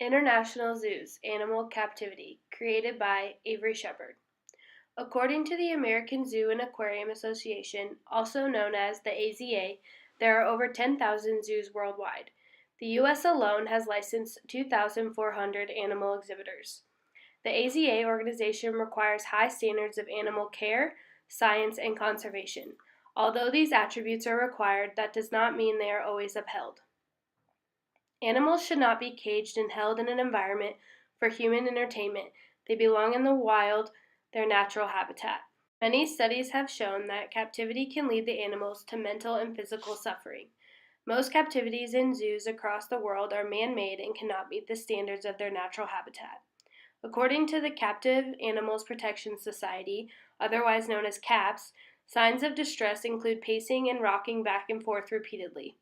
International Zoos Animal Captivity, created by Avery Shepard. According to the American Zoo and Aquarium Association, also known as the AZA, there are over 10,000 zoos worldwide. The U.S. alone has licensed 2,400 animal exhibitors. The AZA organization requires high standards of animal care, science, and conservation. Although these attributes are required, that does not mean they are always upheld. Animals should not be caged and held in an environment for human entertainment. They belong in the wild, their natural habitat. Many studies have shown that captivity can lead the animals to mental and physical suffering. Most captivities in zoos across the world are man-made and cannot meet the standards of their natural habitat. According to the Captive Animals Protection Society, otherwise known as CAPS, signs of distress include pacing and rocking back and forth repeatedly.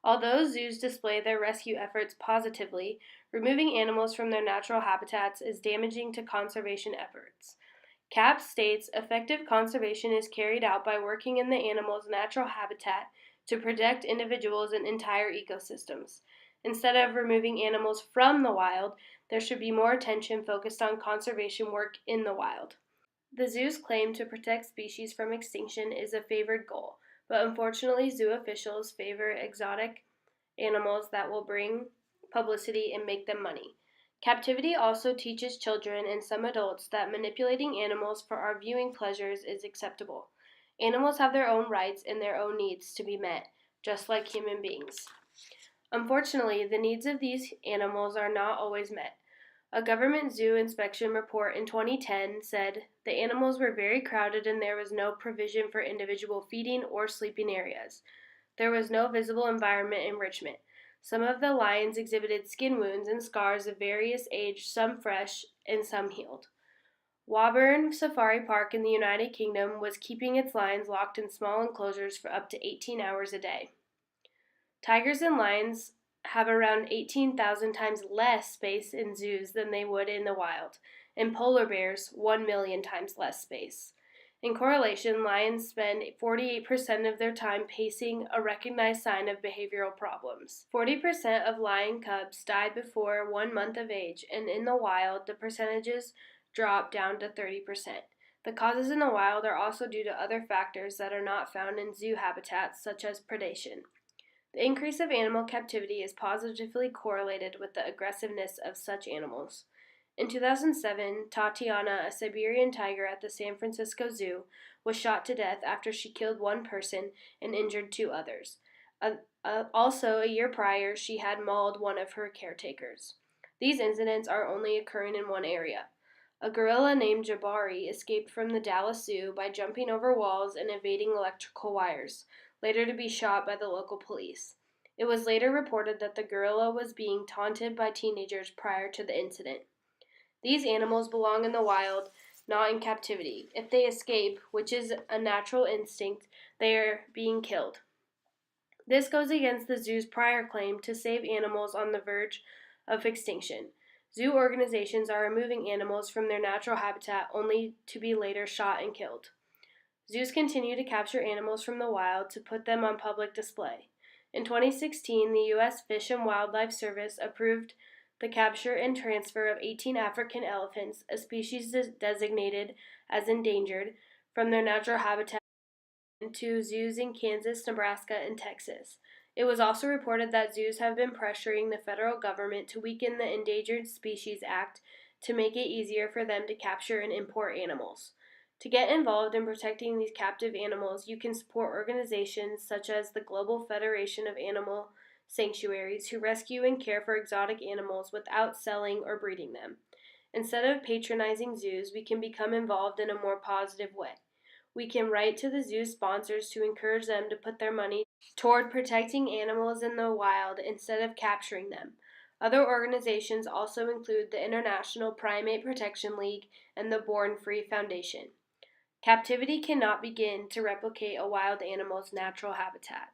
Although zoos display their rescue efforts positively, removing animals from their natural habitats is damaging to conservation efforts. CAPS states effective conservation is carried out by working in the animal's natural habitat to protect individuals and entire ecosystems. Instead of removing animals from the wild, there should be more attention focused on conservation work in the wild. The zoo's claim to protect species from extinction is a favored goal, but unfortunately zoo officials favor exotic animals that will bring publicity and make them money. Captivity also teaches children and some adults that manipulating animals for our viewing pleasures is acceptable. Animals have their own rights and their own needs to be met, just like human beings. Unfortunately, the needs of these animals are not always met. A government zoo inspection report in 2010 said the animals were very crowded and there was no provision for individual feeding or sleeping areas. There was no visible environment enrichment. Some of the lions exhibited skin wounds and scars of various age, some fresh and some healed. Woburn Safari Park in the United Kingdom was keeping its lions locked in small enclosures for up to 18 hours a day. Tigers and lions have around 18,000 times less space in zoos than they would in the wild, and polar bears 1 million times less space. In correlation, lions spend 48% of their time pacing, a recognized sign of behavioral problems. 40% of lion cubs die before 1 month of age, and in the wild, the percentages drop down to 30%. The causes in the wild are also due to other factors that are not found in zoo habitats, such as predation. The increase of animal captivity is positively correlated with the aggressiveness of such animals. In 2007, Tatiana, a Siberian tiger at the San Francisco Zoo, was shot to death after she killed one person and injured two others. Also, a year prior, she had mauled one of her caretakers. These incidents are only occurring in one area. A gorilla named Jabari escaped from the Dallas Zoo by jumping over walls and evading electrical wires, later to be shot by the local police. It was later reported that the gorilla was being taunted by teenagers prior to the incident. These animals belong in the wild, not in captivity. If they escape, which is a natural instinct, they are being killed. This goes against the zoo's prior claim to save animals on the verge of extinction. Zoo organizations are removing animals from their natural habitat only to be later shot and killed. Zoos continue to capture animals from the wild to put them on public display. In 2016, the U.S. Fish and Wildlife Service approved the capture and transfer of 18 African elephants, a species designated as endangered, from their natural habitat to zoos in Kansas, Nebraska, and Texas. It was also reported that zoos have been pressuring the federal government to weaken the Endangered Species Act to make it easier for them to capture and import animals. To get involved in protecting these captive animals, you can support organizations such as the Global Federation of Animal Sanctuaries, who rescue and care for exotic animals without selling or breeding them. Instead of patronizing zoos, we can become involved in a more positive way. We can write to the zoo sponsors to encourage them to put their money toward protecting animals in the wild instead of capturing them. Other organizations also include the International Primate Protection League and the Born Free Foundation. Captivity cannot begin to replicate a wild animal's natural habitat.